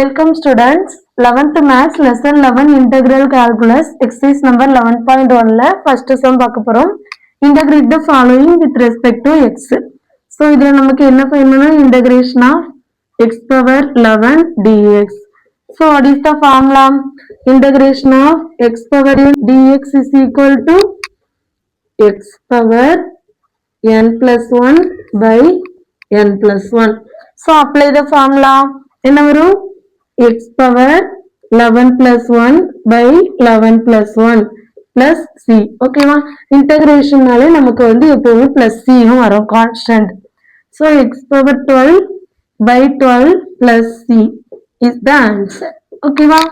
Welcome students. 11th Maths Lesson 11 Integral Calculus Exercise number 11.1 first sum பார்க்க போறோம். Integrate the following with respect to x. So இதுல நமக்கு என்ன find பண்ணனும்? Integration of x power 11 dx. So what is the formula? Integration of x power n dx is equal to x power n plus 1 by n plus 1. So apply the formula. என்ன வரும்? x power 11 plus 1 by 11 plus 1 plus c. ஓகேவா? இன்டகிரேஷன்னாலே நமக்கு வந்து எப்பவுமே plus c வரும் constant. So x power 12 by 12 plus c is the answer. ஓகேவா?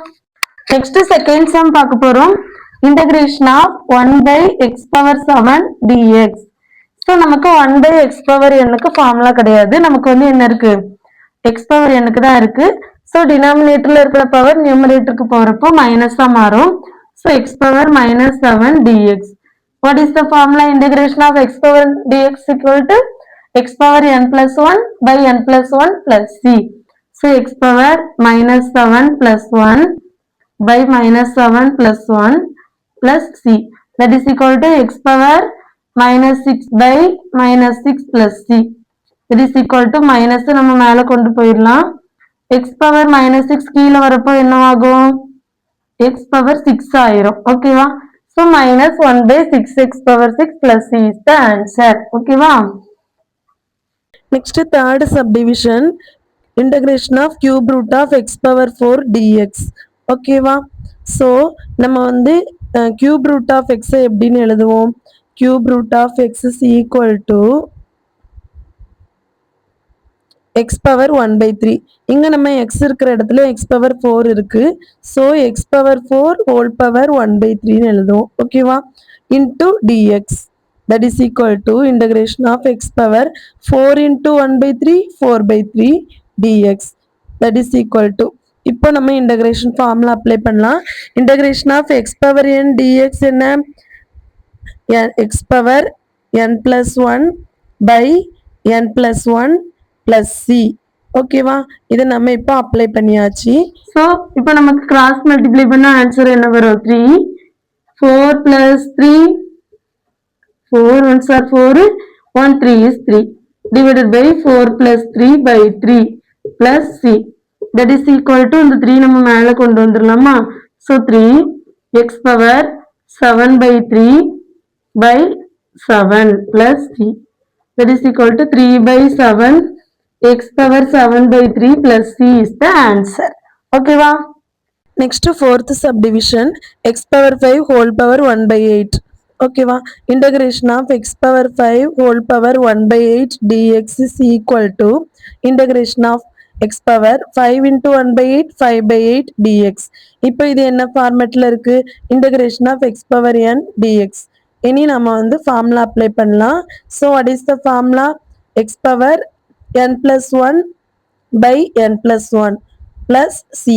Next second sum பார்க்க போறோம். Integration of 1 by x power 7 dx. So நமக்கு 1 by x power n-க்கு ஃபார்முலா கிடையாது. நமக்கு வந்து என்ன இருக்கு? x power n-க்கு தான் இருக்கு. ஸோ டினாமினேட்டர்ல இருக்கிற பவர் நியூமரேட்டருக்கு போறப்போ மைனஸா மாறும். So x power minus 7 dx. What is the formula? Integration of x power dx equal to x power n plus 1 by n plus 1 plus c. So x power minus 7 plus 1 by minus 7 plus 1 plus c. That is equal to x power minus 6 by minus 6 plus c. That is equal to minus நம்ம மேல கொண்டு போயிடலாம். x power minus 6 கீழே வரப்போ என்னவாகும்? x power 6 ஆயிரும். ஓகேவா? So minus 1 by 6 x power 6 plus c is the answer. ஓகேவா? Next third subdivision, integration of cube root of x power 4 dx. ஓகேவா? So நம்ம வந்து cube root of x எப்படின்னு எழுதுவோம்? Cube root of x is equal to x power 1 by 3. இங்க நம்ம x இருக்கிற இடத்துல x power 4 இருக்கு. So x power 4 whole power 1 by 3 ன்னு எழுதுவோம். ஓகேவா? into dx. That is equal to integration of x power 4 into 1 by 3 4 by 3 dx. That is equal to இப்போ நம்ம integration formula apply பண்ணலாம். integration of x power n dx என்ன? x power n plus 1 by n plus 1 plus c. ஓகேவா? இதை நம்ம இப்போ apply பண்ணியாச்சு. So இப்போ நமக்கு கிராஸ் மல்டிப்ளை பண்ண ஆன்சர் என்ன வரும்? 3 4 plus 3 4 1s are 4 1 3 is 3 divided by 4 plus 3 by 3 plus c. That is equal to இந்த 3 நம்ம மேல கொண்டு வந்துடலாமா? So 3 x power 7 by 3 by 7 plus c. That is equal to 3 by 7 x power 7 by 3 plus c is the answer. ஓகேவா? Next fourth subdivision, x power 5 whole power 1 by 8. ஓகேவா? integration of x power 5 whole power 1 by 8 dx is equal to integration of x power 5 into 1 by 8 5 by 8 dx. இப்போ இது என்ன ஃபார்மேட்ல இருக்கு? integration of x power n dx. இனி நம்ம வந்து formula apply பண்ணலாம். So what is the formula? x power n plus 1 by n plus 1 plus c.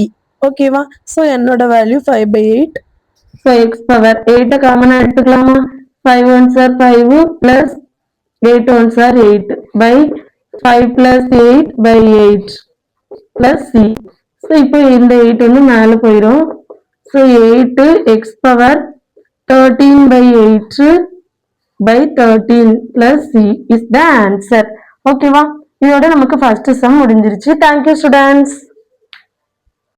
ஓகேவா? So என்னோட value 5 by 8. So X power 8 காமனா எடுத்துக்கலாமா? 5 1s are 5 plus 8 1s are 8 by 5 plus 8 by 8 plus c. So இப்போ இந்த 8 வந்து மேலே போயிடும். So 8 X power 13 by 8 by 13 plus c is the answer. ஓகேவா? இதோட நமக்கு ஃபர்ஸ்ட் சம் முடிஞ்சிருச்சு. Thank you students.